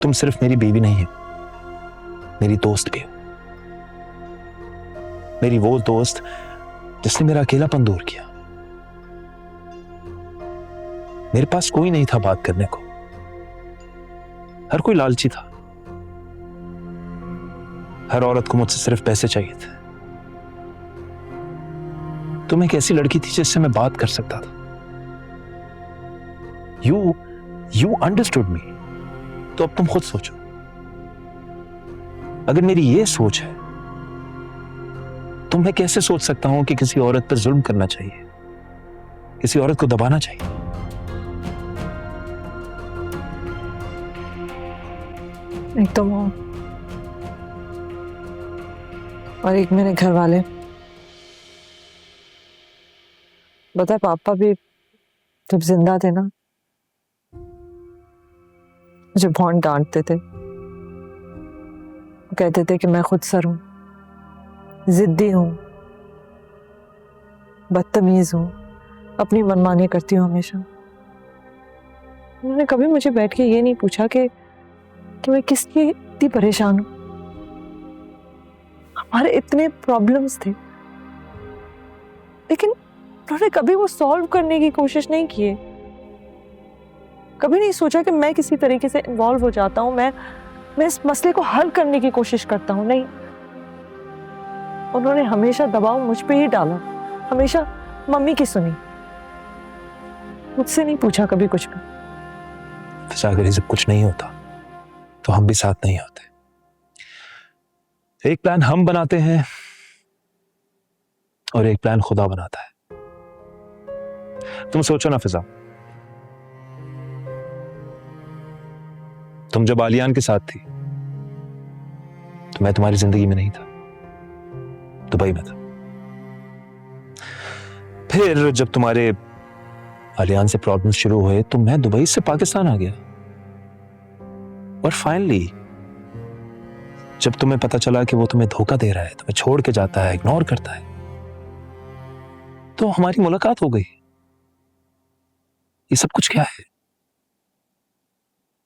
तुम सिर्फ मेरी बीवी नहीं हो, मेरी दोस्त भी हो। मेरी वो दोस्त जिसने मेरा अकेलापन दूर किया। मेरे पास कोई नहीं था बात करने को, हर कोई लालची था। हर औरत को मुझसे सिर्फ पैसे चाहिए थे। तुम एक ऐसी लड़की थी जिससे मैं बात कर सकता था। यू अंडरस्टूड मी। तो अब तुम खुद सोचो, अगर मेरी ये सोच है तो मैं कैसे सोच सकता हूं कि किसी औरत पर जुल्म करना चाहिए, किसी औरत को दबाना चाहिए। एक तो वो और एक मेरे घर वाले। बता, पापा भी जब जिंदा थे ना, मुझे बहुत डांटते थे। वो कहते थे कि मैं खुद सर हूं, जिद्दी हूं, बदतमीज हूं, अपनी मनमानी करती हूँ हमेशा। उन्होंने कभी मुझे बैठ के ये नहीं पूछा कि मैं किस लिए इतनी परेशान हूं। हमारे इतने प्रॉब्लम्स थे, लेकिन उन्होंने कभी वो सॉल्व करने की कोशिश नहीं की। कभी नहीं सोचा कि मैं किसी तरीके से इन्वॉल्व हो जाता हूं, मैं इस मसले को हल करने की कोशिश करता हूं। नहीं, उन्होंने हमेशा दबाव मुझ पे ही डाला, हमेशा मम्मी की सुनी, मुझसे नहीं पूछा कभी कुछ भी। अगर ये सब कुछ नहीं होता तो हम भी साथ नहीं होते। एक प्लान हम बनाते हैं और एक प्लान खुदा बनाता है। तुम सोचो ना फिजा, तुम जब आलियान के साथ थी तो मैं तुम्हारी जिंदगी में नहीं था, दुबई में था। फिर जब तुम्हारे आलियान से प्रॉब्लम शुरू हुए तो मैं दुबई से पाकिस्तान आ गया। और फाइनली जब तुम्हें पता चला कि वो तुम्हें धोखा दे रहा है, तुम्हें छोड़ के जाता है, इग्नोर करता है, तो हमारी मुलाकात हो गई। ये सब कुछ क्या है?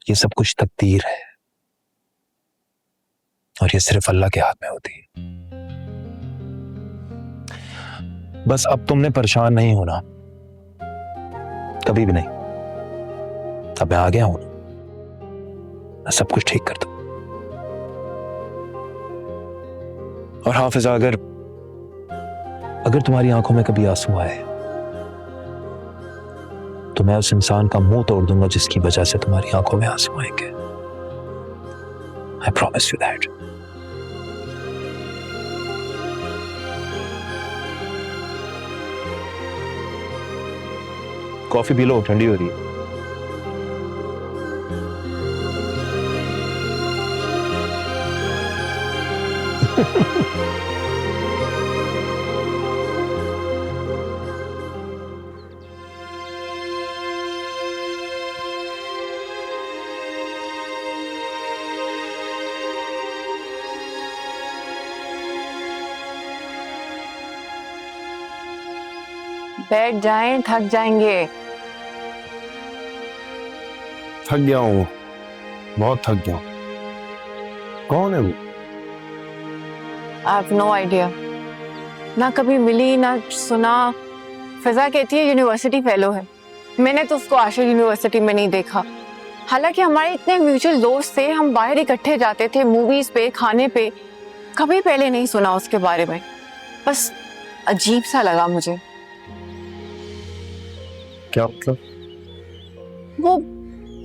ये सब कुछ तकदीर है, और ये सिर्फ अल्लाह के हाथ में होती है। बस अब तुमने परेशान नहीं होना, कभी भी नहीं। अब मैं आ गया हूं, मैं सब कुछ ठीक कर दूं। और हाफिजा, अगर तुम्हारी आंखों में कभी आंसू आए तो मैं उस इंसान का मुंह तोड़ दूंगा जिसकी वजह से तुम्हारी आंखों में आंसू आएंगे। I promise you that. Coffee पी लो, ठंडी हो रही है। बैठ जाएं, थक जाएंगे। थक गया हूँ, बहुत थक गया हूँ। कौन है वो? आई हैव नो आइडिया, ना कभी मिली ना सुना। फिजा कहती है यूनिवर्सिटी फेलो है। मैंने तो उसको आशिक यूनिवर्सिटी में नहीं देखा। हालांकि हमारे इतने म्यूचुअल दोस्त थे, हम बाहर इकट्ठे जाते थे, मूवीज पे, खाने पे। कभी पहले नहीं सुना उसके बारे में। बस अजीब सा लगा मुझे। क्या मतलब? वो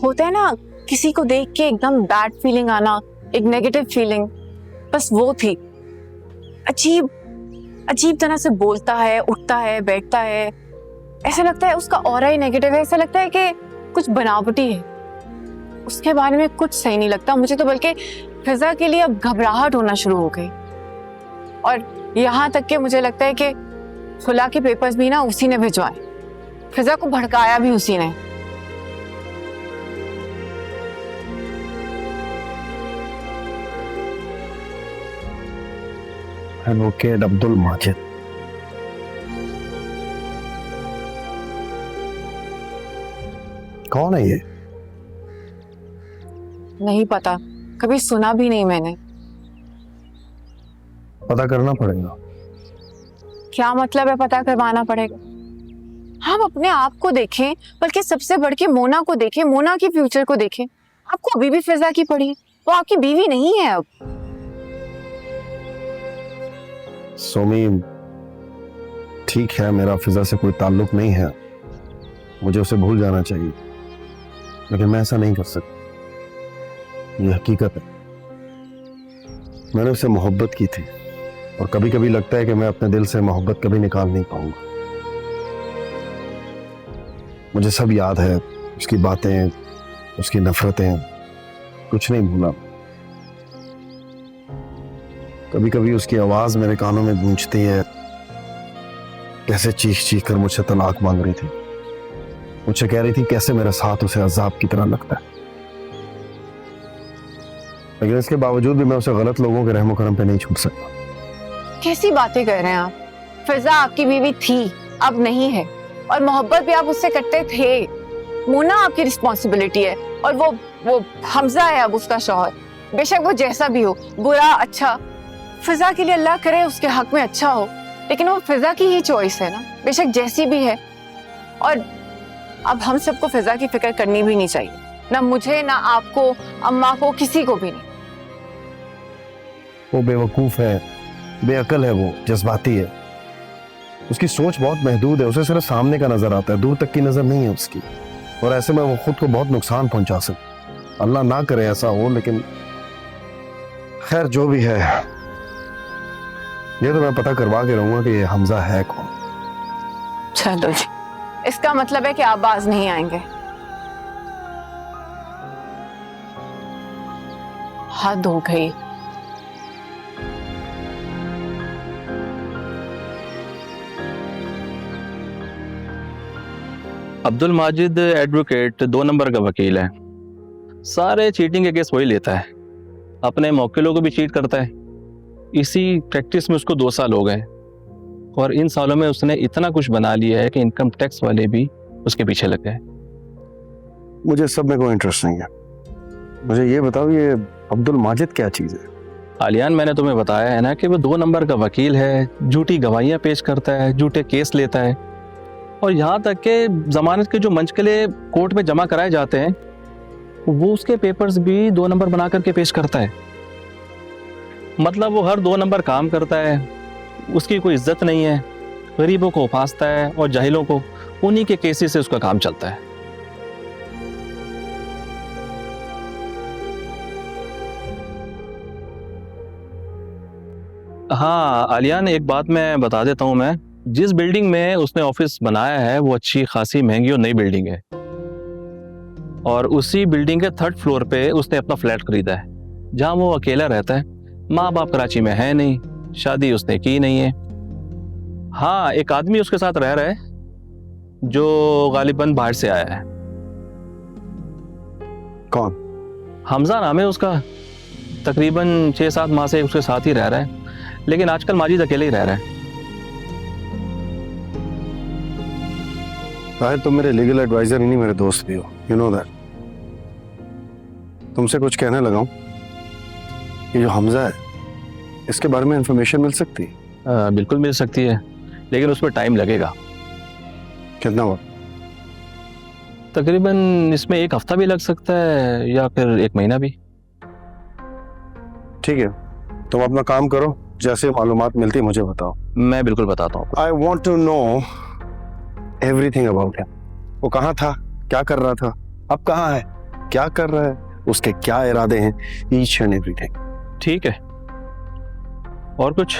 होता है ना, किसी को देख के एकदम बैड फीलिंग आना, एक नेगेटिव फीलिंग, बस वो थी। अजीब अजीब तरह से बोलता है, उठता है, बैठता है। ऐसा लगता है उसका ऑरा ही नेगेटिव है। ऐसा लगता है कि कुछ बनावटी है। उसके बारे में कुछ सही नहीं लगता मुझे तो, बल्कि फिजा के लिए अब घबराहट होना शुरू हो गई। और यहाँ तक कि मुझे लगता है कि खुला के पेपर्स भी ना उसी ने भिजवाए। फिजा को भड़काया भी उसी ने। एडवोकेट अब्दुल माजिद। कौन है ये? नहीं पता, कभी सुना भी नहीं मैंने। पता करना पड़ेगा। क्या मतलब है पता करवाना पड़ेगा? हम अपने आप को देखें, बल्कि सबसे बढ़ के मोना को देखें, मोना के फ्यूचर को देखें। आपको अभी भी फिजा की पड़ी है, वो आपकी बीवी नहीं है अब। सोमी, ठीक है, मेरा फिजा से कोई ताल्लुक नहीं है, मुझे उसे भूल जाना चाहिए, लेकिन मैं ऐसा नहीं कर सकता। ये हकीकत है, मैंने उसे मोहब्बत की थी और कभी कभी लगता है कि मैं अपने दिल से मोहब्बत कभी निकाल नहीं पाऊंगा। मुझे सब याद है, उसकी बातें, उसकी नफरतें, कुछ नहीं भूला। कभी कभी उसकी आवाज मेरे कानों में गूंजती है, कैसे चीख चीख कर मुझसे तलाक मांग रही थी, मुझसे कह रही थी कैसे मेरा साथ उसे अजाब की तरह लगता है। लेकिन इसके बावजूद भी मैं उसे गलत लोगों के रहमो करम पे नहीं छूट सकता। कैसी बातें कर रहे हैं आप? फिजा आपकी बीवी थी, अब नहीं है, और मोहब्बत भी आप उससे करते थे। मोना आपकी रिस्पॉन्सिबिलिटी है, और वो हमजा है अब उसका शौहर। बेशक वो जैसा भी हो, बुरा अच्छा, फिजा के लिए अल्लाह करे उसके हक में अच्छा हो, लेकिन वो फिजा की ही चॉइस है ना, बेशक जैसी भी है। और अब हम सबको फिजा की फिक्र करनी भी नहीं चाहिए, ना मुझे, ना आपको, अम्मा को, किसी को भी नहीं। वो बेवकूफ है, बेअकल है, वो जज्बाती है, उसकी सोच बहुत महदूद है, उसे सिर्फ सामने का नजर आता है, दूर तक की नजर नहीं है उसकी, और ऐसे में वो खुद को बहुत नुकसान पहुंचा सकती। अल्लाह ना करे ऐसा हो, लेकिन खैर जो भी है, ये तो मैं पता करवा के रहूंगा कि ये हमजा है कौन। चलो जी, इसका मतलब है कि आप बाज नहीं आएंगे। हद हो गई। अब्दुल माजिद एडवोकेट 2 नंबर का वकील है। सारे चीटिंग के केस वही लेता है, अपने मौकिलों को भी चीट करता है। इसी प्रैक्टिस में उसको 2 साल हो गए, और इन सालों में उसने इतना कुछ बना लिया है कि इनकम टैक्स वाले भी उसके पीछे लग गए। मुझे सब में कोई इंटरेस्ट नहीं है, मुझे ये बताओ ये अब्दुल माजिद क्या चीज है? आलियान, मैंने तुम्हें बताया है ना कि वो 2 नंबर का वकील है, झूठी गवाहियां पेश करता है, झूठे केस लेता है, और यहाँ तक के जमानत के जो मंचकले कोर्ट में जमा कराए जाते हैं वो उसके पेपर्स भी 2 नंबर बना करके पेश करता है। मतलब वो हर 2 नंबर काम करता है, उसकी कोई इज्जत नहीं है, गरीबों को फांसता है और जाहिलों को, उन्हीं के केसेस से उसका काम चलता है। हाँ आलियान, एक बात मैं बता देता हूँ, मैं जिस बिल्डिंग में उसने ऑफिस बनाया है वो अच्छी खासी महंगी और नई बिल्डिंग है, और उसी बिल्डिंग के 3rd फ्लोर पे उसने अपना फ्लैट खरीदा है, जहाँ वो अकेला रहता है। माँ बाप कराची में है नहीं, शादी उसने की नहीं है। हाँ, एक आदमी उसके साथ रह रहा है जो गालिबन बाहर से आया है। कौन? हमजा नाम है उसका। तकरीबन 6-7 माह से उसके साथ ही रह रहा है, लेकिन आजकल माजिद अकेले ही रह रहा है। ताहिर, तुम मेरे लीगल एडवाइजर ही नहीं, मेरे दोस्त भी हो, यू नो दैट। तुमसे कुछ कहने लगा हूं, ये जो हमजा है इसके बारे में इंफॉर्मेशन मिल सकती है? बिल्कुल मिल सकती है, लेकिन उसमें टाइम लगेगा। कितना वक्त? तकरीबन इसमें 1 हफ्ता भी लग सकता है, या फिर 1 महीना भी। ठीक है, तुम अपना काम करो, जैसे मालूमात मिलती है मुझे बताओ। मैं बिल्कुल बताता हूँ। I want to know everything about him. वो कहाँ था, क्या कर रहा था, अब कहाँ है, क्या कर रहा है, उसके क्या इरादे हैं, ईच एंड एवरीथिंग। ठीक है, और कुछ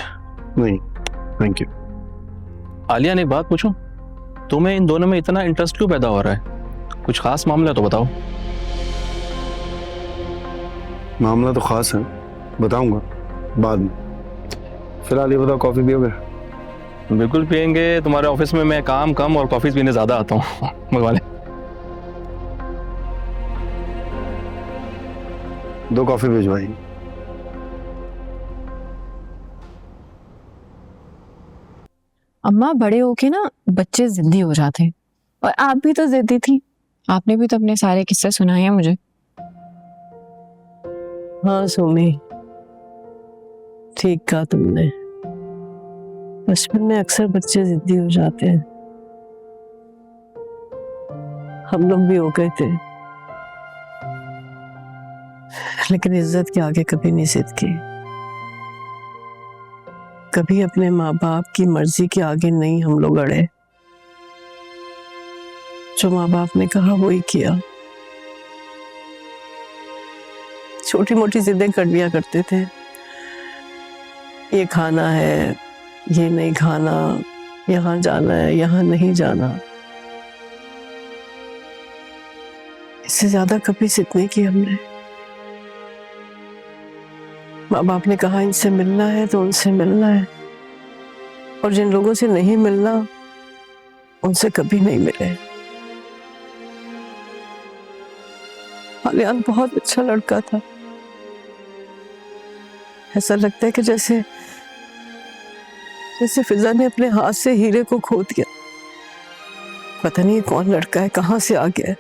नहीं, थैंक यू। आलियान, एक बात पूछूं, तुम्हें इन दोनों में इतना इंटरेस्ट क्यों पैदा हो रहा है? कुछ खास मामला तो बताओ। मामला तो खास है, बताऊंगा बाद में। फिलहाल ये बताओ, कॉफी पियोगे? बिल्कुल पियेंगे, तुम्हारे ऑफिस में मैं काम कम और कॉफी पीने ज्यादा आता हूँ। मंगवा ले। 2 कॉफी भिजवाई। अम्मा, बड़े होके ना बच्चे जिद्दी हो जाते हैं, और आप भी तो जिद्दी थी, आपने भी तो अपने सारे किस्से सुनाए हैं मुझे। हाँ सुमी, ठीक कहा तुमने। बचपन में अक्सर बच्चे जिद्दी हो जाते हैं। हम लोग भी हो गए थे, लेकिन इज्जत के आगे कभी नहीं जिद की। कभी अपने माँ बाप की मर्जी के आगे नहीं हम लोग अड़े। जो माँ बाप ने कहा वही किया। छोटी मोटी जिद्दें कर लिया करते थे, ये खाना है, ये नहीं खाना, यहाँ जाना है, यहाँ नहीं जाना। इससे ज्यादा कभी जिद नहीं की हमने। माँ बाप ने कहा इनसे मिलना है तो उनसे मिलना है, और जिन लोगों से नहीं मिलना उनसे कभी नहीं मिले। आलियान बहुत अच्छा लड़का था। ऐसा लगता है कि जैसे फिजा ने अपने हाथ से हीरे को खो दिया। पता नहीं कौन लड़का है, कहां से आ गया है।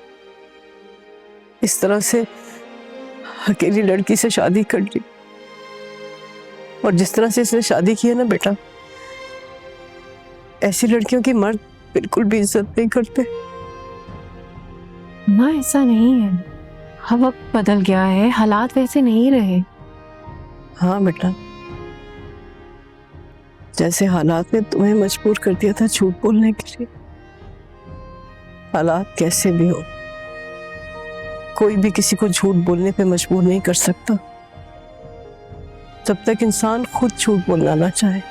इस तरह से अकेली लड़की से शादी कर ली, और जिस तरह से इसने शादी की है ना बेटा, ऐसी लड़कियों की मर्द बिल्कुल भी इज्जत नहीं करते। माँ ऐसा नहीं है, अब वक्त बदल गया है, हालात वैसे नहीं रहे। हाँ बेटा, जैसे हालात ने तुम्हें मजबूर कर दिया था झूठ बोलने के लिए, हालात कैसे भी हो, कोई भी किसी को झूठ बोलने पे मजबूर नहीं कर सकता, जब तक इंसान खुद झूठ बोलना ना चाहे।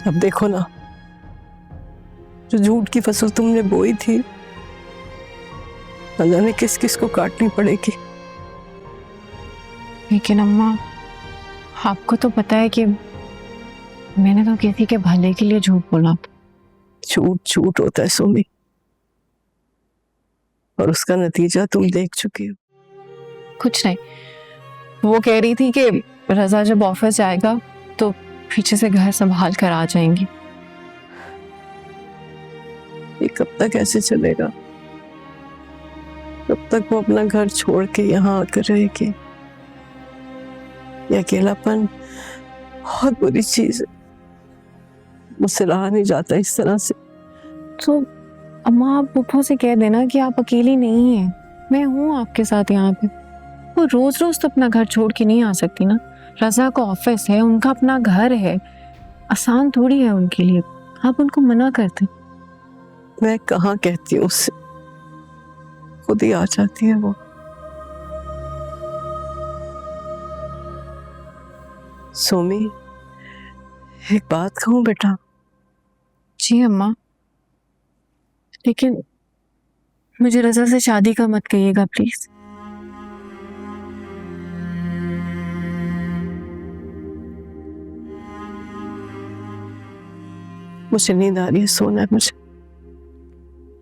अब देखो ना, जो झूठ की फसल तुमने बोई थी, न जाने किस किस को काटनी पड़ेगी। लेकिन अम्मा, आपको तो पता है कि मैंने तो किसी के भले के लिए झूठ बोला। झूठ झूठ होता है सुमी, और उसका नतीजा तुम देख चुकी हो। कुछ नहीं, वो कह रही थी कि रजा जब ऑफिस जाएगा तो पीछे से घर संभाल कर आ जाएंगी। ये कब तक ऐसे चलेगा? कब तक वो अपना घर छोड़ के यहाँ आकर रहेगी? ये अकेलापन बहुत बुरी चीज है, मुझसे रहा नहीं जाता इस तरह से। तो अम्मा, आप पुप्पो से कह देना कि आप अकेली नहीं हैं, मैं हूँ आपके साथ यहाँ पे। वो रोज रोज तो अपना घर छोड़ के नहीं आ सकती ना। रजा का ऑफिस है, उनका अपना घर है, आसान थोड़ी है उनके लिए। आप उनको मना करते। मैं कहाँ कहती हूँ उससे, खुद ही आ जाती है वो। सोमी, एक बात कहूँ बेटा? जी अम्मा, लेकिन मुझे रजा से शादी का मत कहिएगा प्लीज। मुझे नींद आ रही है, सोना है मुझे।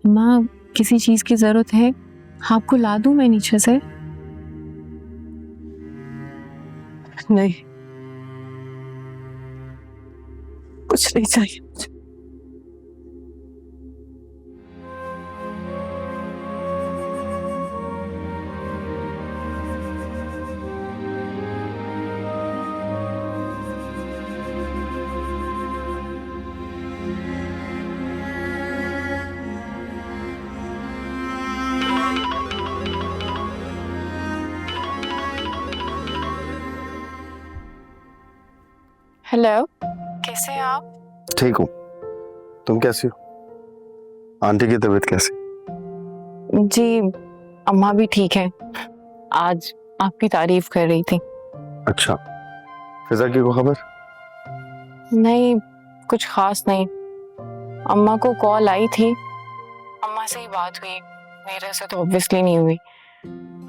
अम्मा, किसी चीज की जरूरत है? आपको ला दूं मैं नीचे से? नहीं, कुछ नहीं चाहिए मुझे। हेलो, कैसे हैं आप? ठीक हूँ, तुम कैसी हो? आंटी की तबीयत कैसी? जी, अम्मा भी ठीक है। आज आपकी तारीफ कर रही थी। अच्छा, फिजा की को खबर? नहीं, कुछ खास नहीं। अम्मा को कॉल आई थी, अम्मा से ही बात हुई, मेरे से तो ऑब्वियसली नहीं हुई।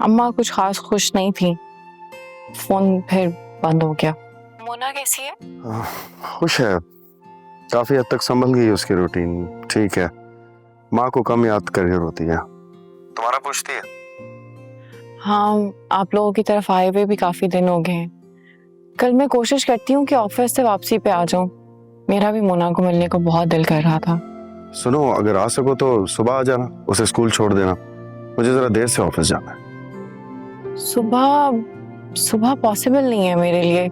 अम्मा कुछ खास खुश नहीं थी, फोन फिर बंद हो गया। मोना कैसी है? खुश है, काफी हद तक संभल गई उसकी रूटीन, ठीक है। माँ को कम याद करके रोती है। तुम्हारा पूछती है? हाँ, आप लोगों की तरफ आए हुए भी काफी दिन हो गए हैं। कल मैं कोशिश करती हूँ कि ऑफिस से वापसी पे आ जाऊं। मेरा भी मोना को मिलने को बहुत दिल कर रहा था। सुनो, अगर आ सको तो सुबह आ जाना, उसे स्कूल छोड़ देना, मुझे जरा देर से ऑफिस जाना है। सुबह सुबह पॉसिबल नहीं है मेरे लिए,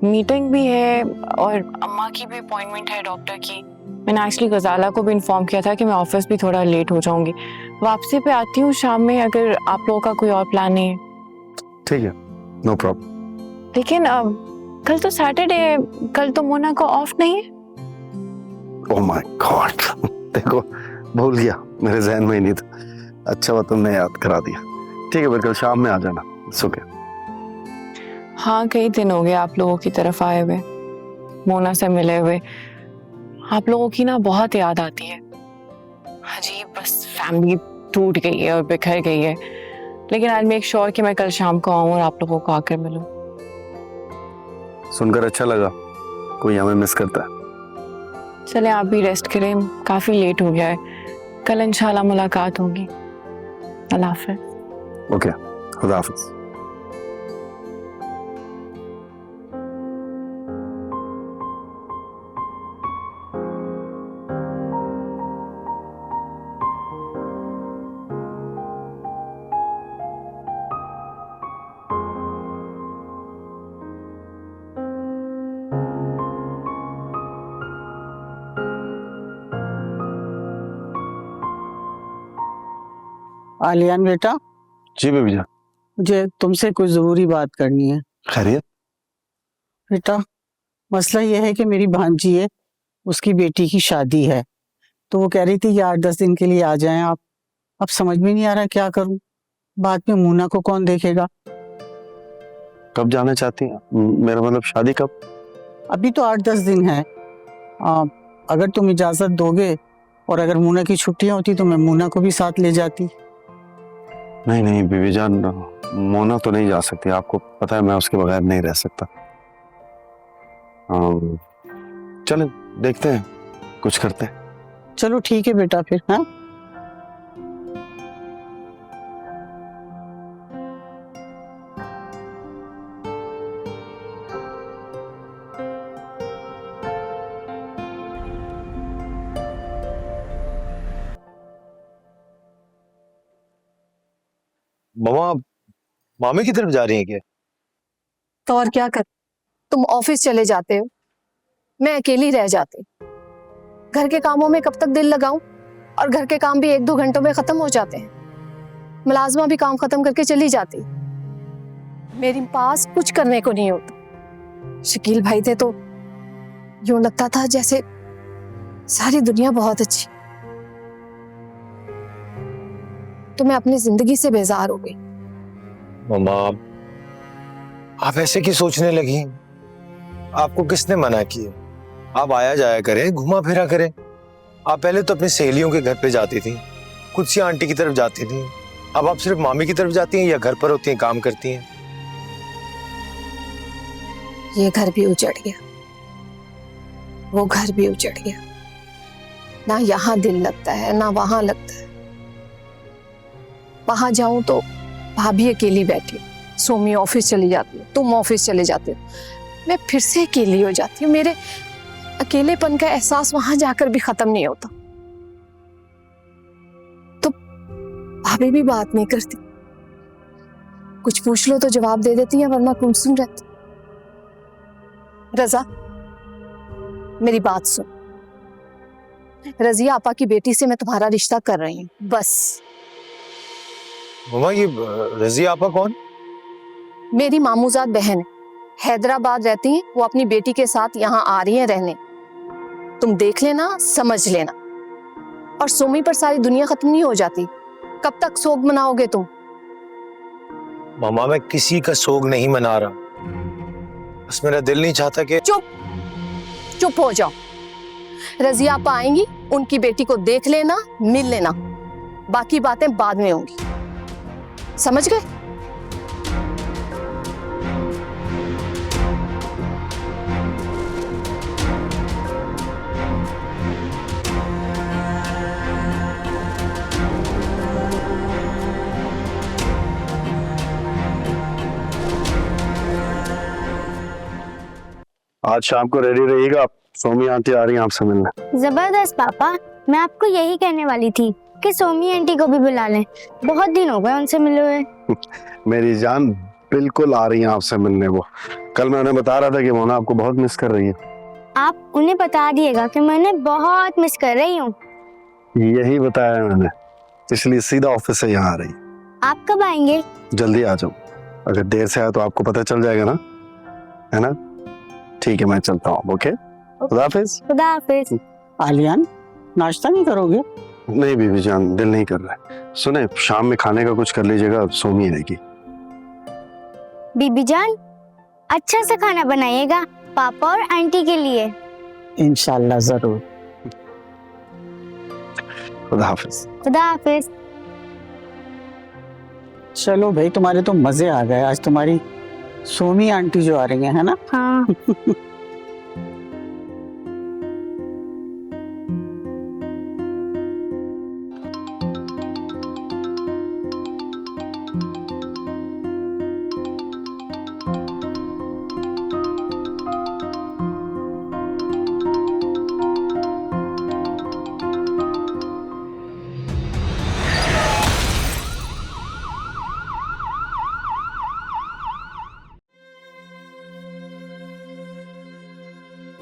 मीटिंग भी है और अम्मा की भी अपॉइंटमेंट है डॉक्टर की। मैंने एक्चुअली गजाला को भी इन्फॉर्म किया था कि मैं ऑफिस भी थोड़ा लेट हो जाऊंगी। वापसी पे आती हूँ शाम में, अगर आप लोगों का कोई और प्लान नहीं है। ठीक है, नो प्रॉब्लम। लेकिन कल तो सैटरडे है, कल तो मोना को ऑफ नहीं है। ओह माय गॉड, देखो भूल गया, मेरे जहन में ही नहीं था। अच्छा हुआ तुमने याद करा दिया। ठीक है, फिर कल शाम में आ जाना। ओके। हाँ, कई दिन हो गए आप लोगों की तरफ आए हुए, मोना से मिले हुए। आप लोगों की ना बहुत याद आती है। अजीब, बस फैमिली टूट गई है और बिखर गई है। लेकिन आई मेक श्योर कि मैं कल शाम को आऊँ और आप लोगों को आकर मिलूं। सुनकर अच्छा लगा, कोई हमें मिस करता है। चले आप भी रेस्ट करें, काफी लेट हो गया है। कल इंशाल्लाह मुलाकात होगी। अल्लाह हाफ़िज़। ओके, खुदा हाफिज। आलियान बेटा, जी बेबी जान। मुझे तुमसे कुछ जरूरी बात करनी है। खैरियत? बेटा, मसला यह है कि मेरी भांजी है, उसकी बेटी की शादी है, तो वो कह रही थी कि 8-10 दिन के लिए आ जाएं आप। अब समझ में नहीं आ रहा क्या करूं। बाद में मुन्ना को कौन देखेगा। कब जाना चाहती हैं? मेरा मतलब शादी कब? अभी तो 8-10 दिन है। अगर तुम इजाजत दोगे और अगर मुन्ना की छुट्टियां होती तो मैं मुन्ना को भी साथ ले जाती। नहीं नहीं बीबी जान, मोना तो नहीं जा सकती। आपको पता है मैं उसके बगैर नहीं रह सकता। चलें देखते हैं, कुछ करते हैं। चलो ठीक है बेटा, फिर हाँ। मामा, मामी की तरफ जा रही हैं क्या? तो और क्या कर, तुम ऑफिस चले जाते हो, मैं अकेली रह जाती। घर के कामों में कब तक दिल लगाऊं, और घर के काम भी 1-2 घंटों में खत्म हो जाते हैं। मुलाजमा भी काम खत्म करके चली जाती, मेरे पास कुछ करने को नहीं होता। शकील भाई थे तो यूं लगता था जैसे सारी दुनिया बहुत अच्छी, तो मैं अपनी जिंदगी से बेजार हो गई। मामा, आप ऐसे की सोचने लगी? आपको किसने मना किया? आप आया जाया करें, घुमा फिरा करें। आप पहले तो अपनी सहेलियों के घर पे जाती थी, कुत्सी आंटी की तरफ जाती थी। अब आप सिर्फ मामी की तरफ जाती हैं या घर पर होती हैं, काम करती हैं? ये घर भी उजड़ गया, वो घर भी उजड़ गया। ना यहाँ दिल लगता है ना वहां लगता है। वहां जाऊं तो भाभी अकेली बैठी, सोमी ऑफिस चली जाती है, तुम ऑफिस चले जाते हो, मैं फिर से अकेली हो जाती हूँ। मेरे अकेलेपन का एहसास वहां जाकर भी खत्म नहीं होता। तो भाभी भी बात नहीं करती, कुछ पूछ लो तो जवाब दे देती है, वरना गुमसुम रहती। रजा, मेरी बात सुन। रजिया आपा की बेटी से मैं तुम्हारा रिश्ता कर रही हूँ, बस। मामा, ये रजिया आपा कौन? मेरी मामूजात बहन है, हैदराबाद रहती हैं। वो अपनी बेटी के साथ यहाँ आ रही हैं रहने। तुम देख लेना, समझ लेना। और सोमी पर सारी दुनिया खत्म नहीं हो जाती। कब तक सोग मनाओगे तुम? मामा, मैं किसी का सोग नहीं मना रहा, बस मेरा दिल नहीं चाहता कि... चुप हो जाओ। रजिया आपा आएंगी, उनकी बेटी को देख लेना, मिल लेना, बाकी बातें बाद में होंगी, समझ गए? आज शाम को रेडी रहिएगा, सोमी आंटी आ रही हैं आपसे मिलने। जबरदस्त पापा, मैं आपको यही कहने वाली थी। कि सोमी आंटी को भी बुला लें, बहुत दिन हो गए उनसे मिले हुए। मेरी जान बिल्कुल आ रही है आपसे मिलने वो। कल मैं उन्हें बता रहा था कि मोना आपको बहुत मिस कर रही है। आप उन्हें बता दिएगा कि मैं उन्हें बहुत मिस कर रही हूँ। यही बताया है मैंने, इसलिए सीधा ऑफिस से यहाँ आ रही। आप कब आएंगे? जल्दी आ जाओ, अगर देर से आया तो आपको पता चल जाएगा ना, है ना? ठीक है, मैं चलता हूँ। ओके, खुदा हाफिज। खुदा हाफिज। आलियान, नाश्ता नहीं करोगे? नहीं बीबी जान, दिल नहीं कर रहा है। सुने, शाम में खाने का कुछ कर लीजिएगा, सोमी आएगी। बीबी जान, अच्छा सा खाना बनाइएगा पापा और आंटी के लिए। इंशाल्लाह जरूर। खुदा हाफिज। खुदा हाफिज। चलो भाई, तुम्हारे तो मजे आ गए आज। तुम्हारी सोमी आंटी जो आ रही है ना? हाँ।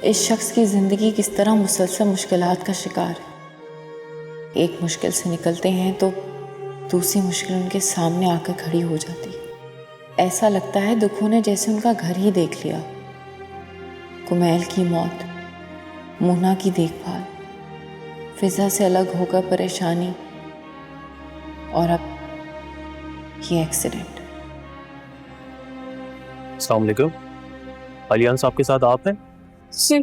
इस शख्स की ज़िंदगी किस तरह मुसलसल मुश्किलात का शिकार है। एक मुश्किल से निकलते हैं तो दूसरी मुश्किल उनके सामने आकर खड़ी हो जाती है। ऐसा लगता है दुखों ने जैसे उनका घर ही देख लिया। कुमैल की मौत, मोना की देखभाल, फिजा से अलग होकर परेशानी, और अब ये एक्सीडेंट। अस्सलाम वालेकुम। अलियान साहब के साथ आप हैं? जी,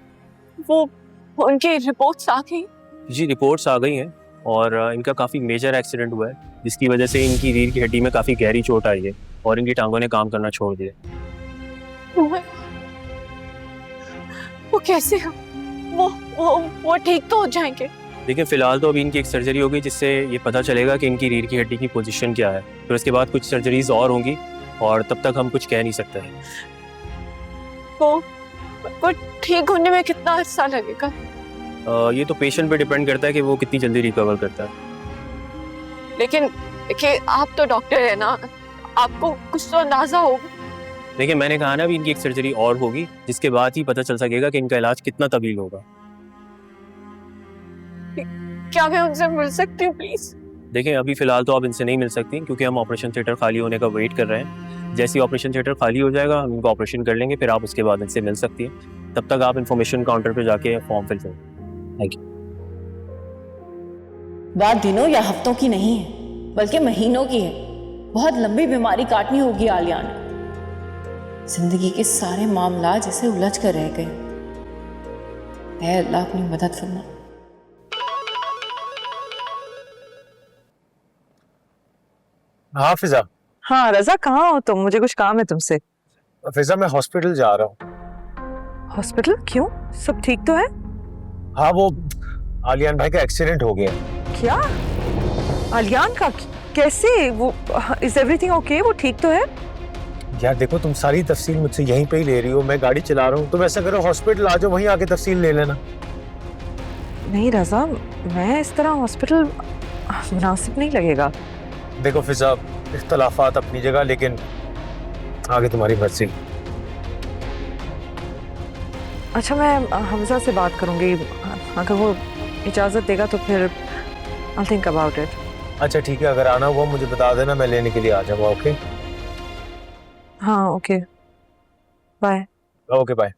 वो उनकी रिपोर्ट्स आ गई? जी, रिपोर्ट्स आ गई हैं और इनका काफ़ी मेजर एक्सीडेंट हुआ है, जिसकी वजह से इनकी रीढ़ की हड्डी में काफ़ी गहरी चोट आई है और इनकी टांगों ने काम करना छोड़ दिया। वो कैसे? वो ठीक तो हो जाएंगे? देखिए, फ़िलहाल तो अभी इनकी एक सर्जरी होगी जिससे ये पता चलेगा कि इनकी रीढ़ की हड्डी की पोजीशन क्या है। फिर उसके बाद कुछ सर्जरीज और होंगी और तब तक हम कुछ कह नहीं सकते हैं। वो ठीक होने में कितना अर्सा लगेगा? ये तो पेशेंट पे डिपेंड करता है कि वो कितनी जल्दी रिकवर करता है। लेकिन कि आप तो डॉक्टर है ना, आपको कुछ तो अंदाजा होगा। देखिए, मैंने कहा ना, अभी इनकी एक सर्जरी और होगी जिसके बाद ही पता चल सकेगा कि इनका इलाज कितना तवील होगा। क्या मैं उनसे मिल सकती हूँ प्लीज? देखिए, अभी फ़िलहाल तो आप इनसे नहीं मिल सकती क्योंकि हम ऑपरेशन थिएटर खाली होने का वेट कर रहे हैं। जैसे ही ऑपरेशन थिएटर खाली हो जाएगा हम इनको ऑपरेशन कर लेंगे, फिर आप उसके बाद इनसे मिल सकती हैं। तब तक आप इन्फॉर्मेशन काउंटर पे जाके फॉर्म फिल करें। Thank you. बात दिनों या हफ्तों की नहीं है, बल्कि महीनों की है। बहुत लंबी बीमारी काटनी होगी आलियान को। जिंदगी के सारे मामला जैसे उलझ कर रह गए। ऐ अल्लाह अपनी मदद फरमा। हाँ फिजा। हाँ रजा, कहाँ हो तुम? मुझे कुछ काम है तुमसे। फिजा, मैं हॉस्पिटल जा रहा हूँ। हॉस्पिटल क्यों? सब ठीक तो है? हाँ, वो आलियान भाई का एक्सीडेंट हो गया। क्या? आलियान का? कैसे? वो इज एवरीथिंग ओके? वो ठीक तो है? यार देखो, तुम सारी तफसील मुझसे यहीं पे ही ले रही हो, मैं गाड़ी चला रहा हूँ। तुम ऐसा करो, हॉस्पिटल आ जाओ, वहीं आके तफसील ले लेना। नहीं रजा, मैं इस तरह हॉस्पिटल मुनासिब नहीं लगेगा। देखो फिजा, इख्तलाफात अपनी जगह, लेकिन आगे तुम्हारी मर्जी। अच्छा, मैं हमजा से बात करूंगी, अगर वो इजाज़त देगा तो फिर I'll think about it. अच्छा ठीक है, अगर आना हुआ मुझे बता देना, मैं लेने के लिए आ जाऊंगा। ओके? हाँ okay, bye. Okay bye.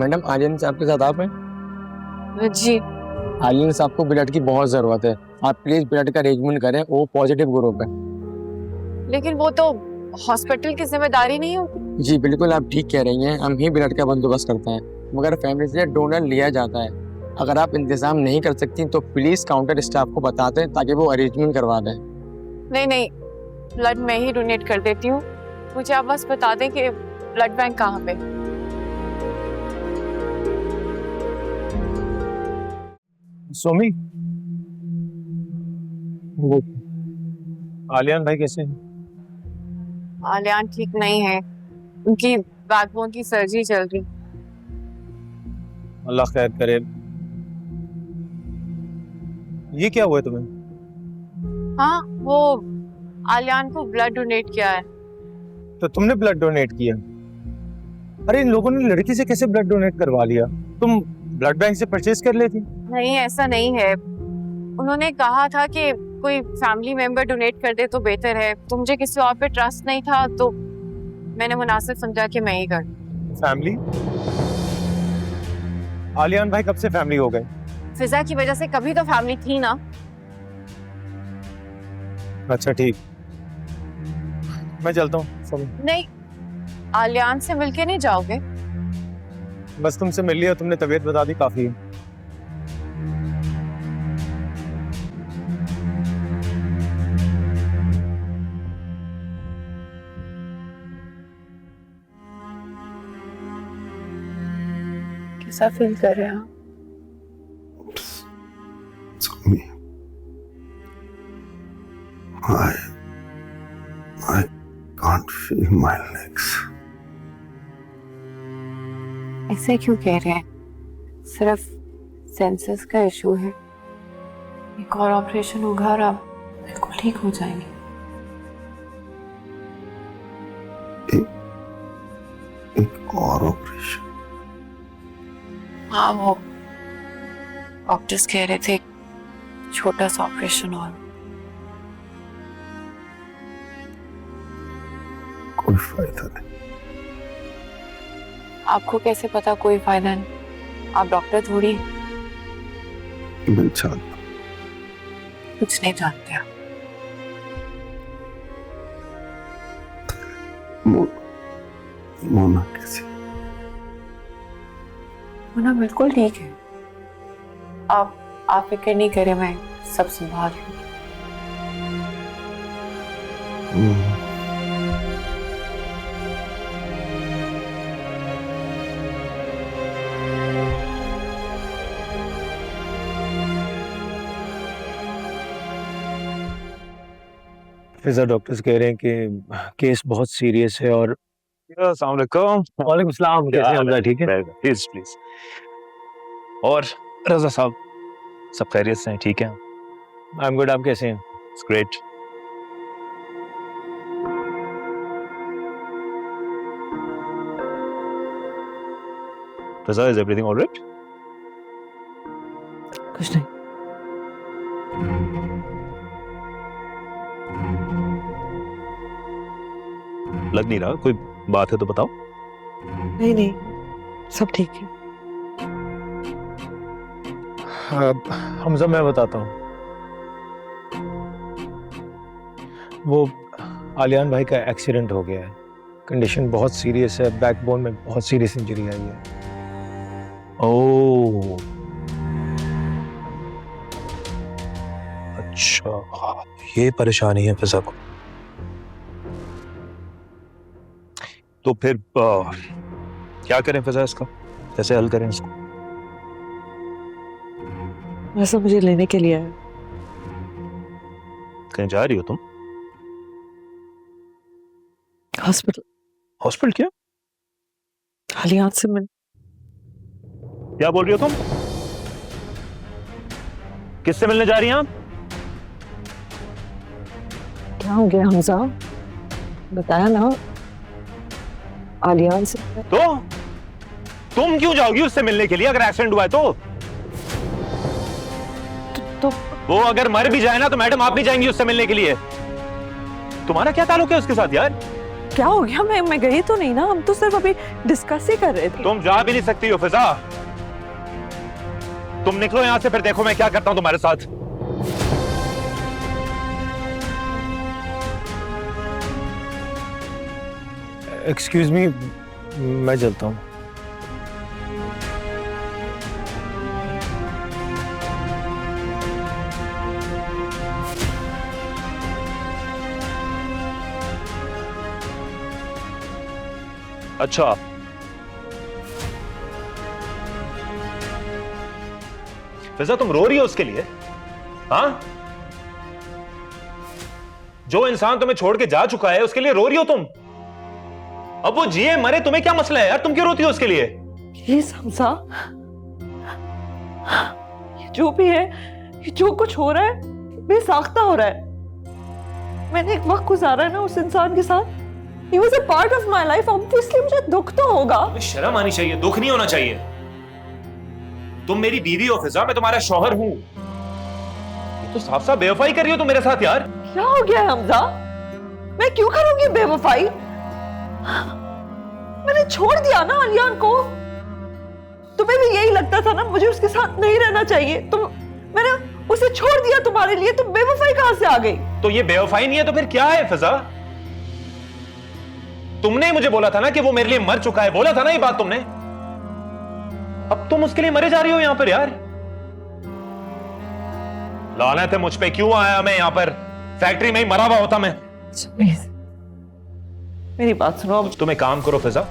Madam Aryan साहब के साथ आप हैं? जी आर्यन साहब को ब्लड की बहुत जरूरत है, आप प्लीज ब्लड का अरेंजमेंट करें, वो पॉजिटिव ग्रुप है। लेकिन वो तो हॉस्पिटल की जिम्मेदारी नहीं होगी। जी बिल्कुल, आप ठीक कह रही हैं, हम ही ब्लड का बंदोबस्त करते हैं, मगर फैमिली से डोनर लिया जाता है। अगर आप इंतजाम नहीं कर सकती तो प्लीज काउंटर स्टाफ को बता दें ताकि वो अरेंजमेंट करवा दें। नहीं नहीं, ब्लड मैं ही डोनेट कर देती हूँ, मुझे आप बस बता दें कि ब्लड बैंक कहाँ पे। सोमी, वो आलियान भाई कैसे हैं? आलियान ठीक नहीं है, उनकी बैकबोन की सर्जरी चल रही। अल्लाह खैर करे। ये क्या हुआ है तुम्हें? हाँ, वो आलियान को ब्लड डोनेट किया है। तो तुमने ब्लड डोनेट किया? अरे इन लोगों ने लड़की से कैसे ब्लड डोनेट करवा लिया? तुम ब्लड बैंक से परचेज कर लेती। नहीं, ऐसा नहीं है, उन्होंने कहा था कि कोई फैमिली मेंबर डोनेट कर दे तो बेहतर है, तो मुझे किसी और पे ट्रस्ट नहीं था तो मैंने मुनासिब समझा कि मैं ही कर। फैमिली? आलियान भाई कब से फैमिली हो गए? फिजा की वजह से कभी तो फैमिली थी ना। अच्छा ठीक, मैं चलता हूँ। नहीं, आलियान से मिलके नहीं जाओगे? बस तुमसे मिल लिया, तुमने तबीयत बता दी, काफी है। कैसा फील कर रहे हो? Somi, I can't feel my legs. ऐसे क्यों कह रहे हैं? सिर्फ सेंसेस का इशू है, एक और ऑपरेशन होगा और आप बिल्कुल ठीक हो जाएंगे। एक और ऑपरेशन? हाँ, वो डॉक्टर्स कह रहे थे छोटा सा ऑपरेशन और। कोई फायदा नहीं। आपको कैसे पता कोई फायदा नहीं? आप डॉक्टर थोड़ी। मैं जानता, कुछ नहीं जानते आप। मोना कैसे? मोना बिल्कुल ठीक है, आप फिक्र नहीं करें, मैं सब संभाल लूंगी। फिजा डॉक्टर्स कह रहे हैं कि केस बहुत सीरियस है और अस्सलाम वालेकुम। वालेकुम सलाम। कैसे हमजा? ठीक है? Please please. और रजा साहब सब खैरियत से हैं? ठीक है? आई एम गुड, आप कैसे हैं? It's great. Raza, is everything alright? कुछ नहीं। लग नहीं रहा, कोई बात है तो बताओ। नहीं नहीं, सब ठीक है। हमजा, मैं बताता हूँ। वो आलियान भाई का एक्सीडेंट हो गया है, कंडीशन बहुत सीरियस है, बैकबोन में बहुत सीरियस इंजरी आई है। ओह अच्छा, ये परेशानी है फिजा को। तो फिर क्या करें फिजा, इसका कैसे हल करें इसको? वैसे मुझे लेने के लिए आया। कहीं जा रही हो तुम? हॉस्पिटल। हॉस्पिटल? क्या आलियान से मिल। क्या बोल रही हो तुम? किससे मिलने जा रही हैं आप? क्या हो गया हमजा? बताया ना, आलियान से। तो तुम क्यों जाओगी उससे मिलने के लिए अगर एक्सीडेंट हुआ है तो? वो अगर मर भी जाए ना तो मैडम आप भी जाएंगी उससे मिलने के लिए? तुम्हारा क्या ताल्लुक है उसके साथ यार? क्या हो गया? मैं गई तो नहीं ना, हम तो सिर्फ अभी डिस्कस ही कर रहे थे। तुम जा भी नहीं सकती हो फिजा। तुम निकलो यहां से, फिर देखो मैं क्या करता हूं तुम्हारे साथ। एक्सक्यूज मी, मैं चलता हूँ। अच्छा, फिजा तुम रो रही हो उसके लिए? हाँ, जो इंसान तुम्हें छोड़ के जा चुका है उसके लिए रो रही हो तुम? अब वो जिए मरे तुम्हें क्या मसला है यार? तुम क्यों रोती हो उसके लिए? प्लीज हमजा, ये जो भी है, ये जो कुछ हो रहा है बेसाख्ता हो रहा है। मैंने एक वक्त गुजारा है ना उस इंसान के साथ। He was a part of my life. Obviously मुझे दुख तो होगा। शर्म आनी चाहिए, दुख नहीं होना चाहिए। तुम मेरी बीवी हो फिजा, मैं तुम्हारा शौहर हूं। तो साफ साफ बेवफाई कर रही हो तुम मेरे साथ यार। क्या हो गया है हमजा? मैं क्यों करूंगी बेवफाई? मैंने छोड़ दिया ना अलियान को। तुम्हें भी यही लगता था ना मुझे उसके साथ नहीं रहना चाहिए? मैंने उसे छोड़ दिया तुम्हारे लिए, तुम बेवफाई कहां से आ गई? तो ये बेवफाई नहीं है तो फिर क्या है फिजा? तुमने मुझे बोला था ना कि वो मेरे लिए मर चुका है, बोला था ना ये बात तुमने। अब तुम उसके लिए मरे जा रही हो यहां पर यार। लानत है मुझ पे, क्यों आया मैं यहां पर? फैक्ट्री में ही मरा हुआ होता मैं। प्लीज मेरी बात सुनो। अब तुम एक काम करो फिजा,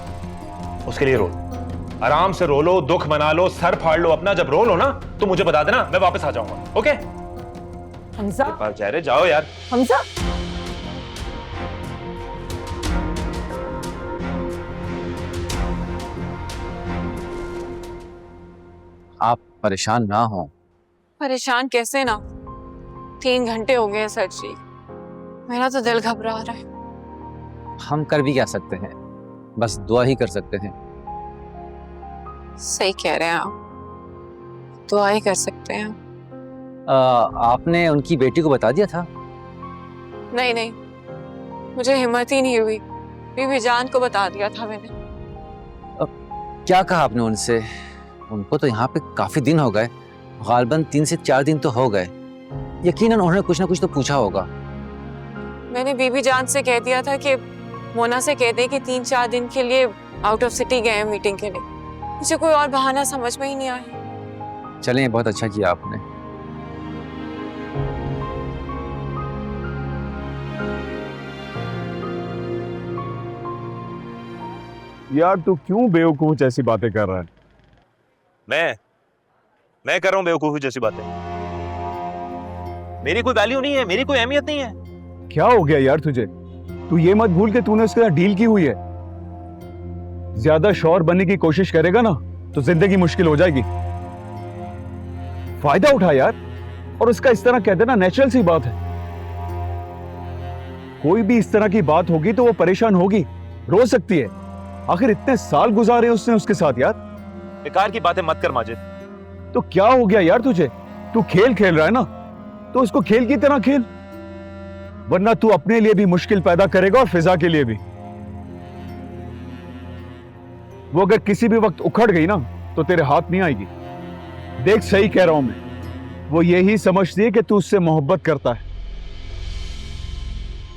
उसके लिए रो, आराम से रो लो, दुख मना लो, सर फाड़ लो अपना। जब रो लो ना तो मुझे बता देना, मैं वापस आ जाऊंगा। ओके? हमजा, पास जा रहे, जाओ यार। हमजा, आप परेशान ना हो। परेशान कैसे ना, 3 घंटे हो गए सर जी, मेरा तो दिल घबरा रहा है। हम कर भी क्या सकते हैं, बस दुआ ही कर सकते हैं। सही कह रहे हैं आप, दुआ ही कर सकते हैं। आपने उनकी बेटी को बता दिया था? नहीं नहीं, मुझे हिम्मत ही नहीं हुई। बीबी जान को बता दिया था मैंने। क्या कहा आपने उनसे? उनको तो यहाँ पे काफी दिन हो गए, गालबन 3 से 4 दिन तो हो गए। यकीनन उन्होंने कुछ ना कुछ तो पूछा होगा। मैंने बीबी जान से कह दिया था कि मोना से कह दे कि 3-4 दिन के लिए आउट ऑफ सिटी गए हैं मीटिंग के लिए। मुझे कोई और बहाना समझ में ही नहीं आया। चलें, बहुत अच्छा किया आपने। यार तू क्यों बेवकूफ जैसी बातें कर रहा है? मैं कर रहा हूं बेवकूफी जैसी बातें? मेरी कोई वैल्यू नहीं है, मेरी कोई अहमियत नहीं है। क्या हो गया यार तुझे? तू ये मत भूल के तूने उसके साथ डील की हुई है। ज्यादा शौहर बनने की कोशिश करेगा ना तो जिंदगी मुश्किल हो जाएगी। फायदा उठा यार, और उसका इस तरह कह देना नेचुरल सी बात है। कोई भी इस तरह की बात होगी तो वो परेशान होगी, रो सकती है। आखिर इतने साल गुजारे उसने उसके साथ यार। बेकार की बातें मत कर माजिद। तो क्या हो गया यार तुझे? तू खेल खेल रहा है ना, तो उसको खेल की तरह खेल, वरना तू अपने लिए भी मुश्किल पैदा करेगा और फिजा के लिए भी। वो अगर किसी भी वक्त उखड़ गई ना तो तेरे हाथ नहीं आएगी। देख, सही कह रहा हूं मैं, वो यही समझती है कि तू उससे मोहब्बत करता है।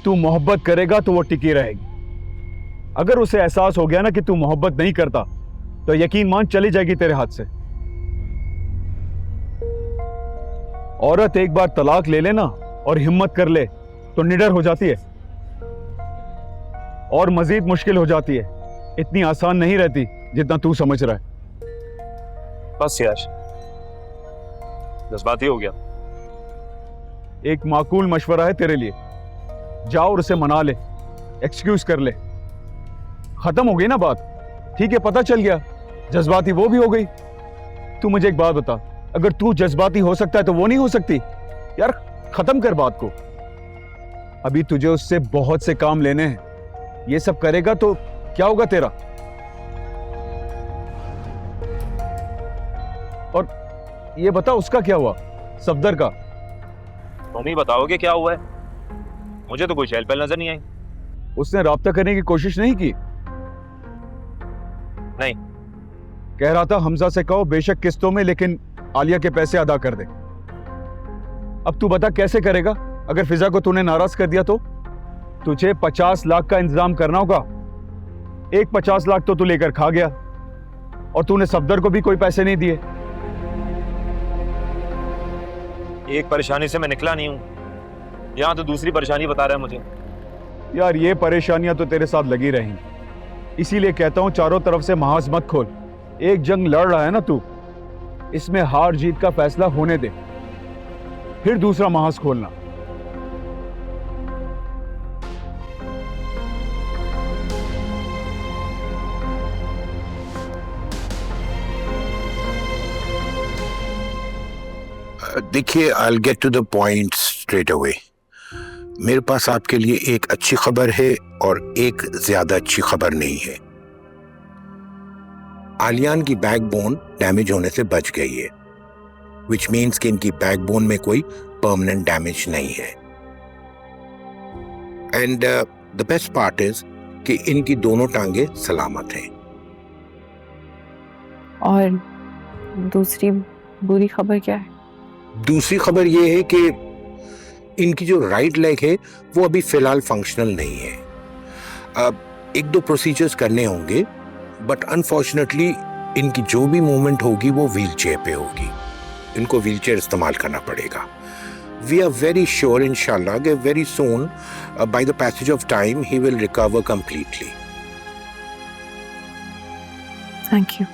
तू मोहब्बत करेगा तो वो टिकी रहेगी। अगर उसे एहसास हो गया ना कि तू मोहब्बत नहीं करता तो यकीन मान चली जाएगी तेरे हाथ से। औरत एक बार तलाक ले लेना और हिम्मत कर ले तो निडर हो जाती है और मजीद मुश्किल हो जाती है। इतनी आसान नहीं रहती जितना तू समझ रहा है। बस यार, जज्बाती हो गया। एक माकूल मशवरा है तेरे लिए, जाओ और उसे मना ले, एक्सक्यूज कर ले, खत्म हो गई ना बात। ठीक है, पता चल गया, जज्बाती वो भी हो गई। तू मुझे एक बात बता, अगर तू जज्बाती हो सकता है तो वो नहीं हो सकती? यार खत्म कर बात को। अभी तुझे उससे बहुत से काम लेने हैं। ये सब करेगा तो क्या होगा तेरा? और ये बता, उसका क्या हुआ, सफदर का? तुम ही बताओगे क्या हुआ है? मुझे तो कोई चहल पहल नजर नहीं आई। उसने राब्ता करने की कोशिश नहीं की? नहीं। कह रहा था हमजा से कहो बेशक किस्तों में, लेकिन आलिया के पैसे अदा कर दे। अब तू बता कैसे करेगा? अगर फिजा को तूने नाराज कर दिया तो? तुझे 50 लाख का इंतजाम करना होगा। एक 50 लाख तो तू लेकर खा गया, और तूने सफदर को भी कोई पैसे नहीं दिए। एक परेशानी से मैं निकला नहीं हूं, यहां तो दूसरी परेशानी बता रहा है मुझे। यार ये परेशानियां तो तेरे साथ लगी रहेंगी, इसीलिए कहता हूं चारों तरफ से महाज मत खोल। एक जंग लड़ रहा है ना तू, इसमें हार जीत का फैसला होने दे, फिर दूसरा महाज खोलना। देखिए, I'll get to the point straight away. मेरे पास आपके लिए एक अच्छी खबर है और एक ज्यादा अच्छी खबर नहीं है। आलियान की बैकबोन डैमेज होने से बच गई है, which means कि इनकी बैकबोन में कोई परमानेंट डैमेज नहीं है। And the best part is कि इनकी दोनों टांगे सलामत हैं। और दूसरी बुरी खबर क्या है? दूसरी खबर यह है कि इनकी जो राइट लेग है वो अभी फिलहाल फंक्शनल नहीं है। अब 1-2 प्रोसीजर्स करने होंगे, बट अनफॉर्चुनेटली इनकी जो भी मूवमेंट होगी वो व्हील चेयर पे होगी। इनको व्हील चेयर इस्तेमाल करना पड़ेगा। वी आर वेरी श्योर इंशाल्लाह कि very soon by the passage of time he will recover completely. Thank you.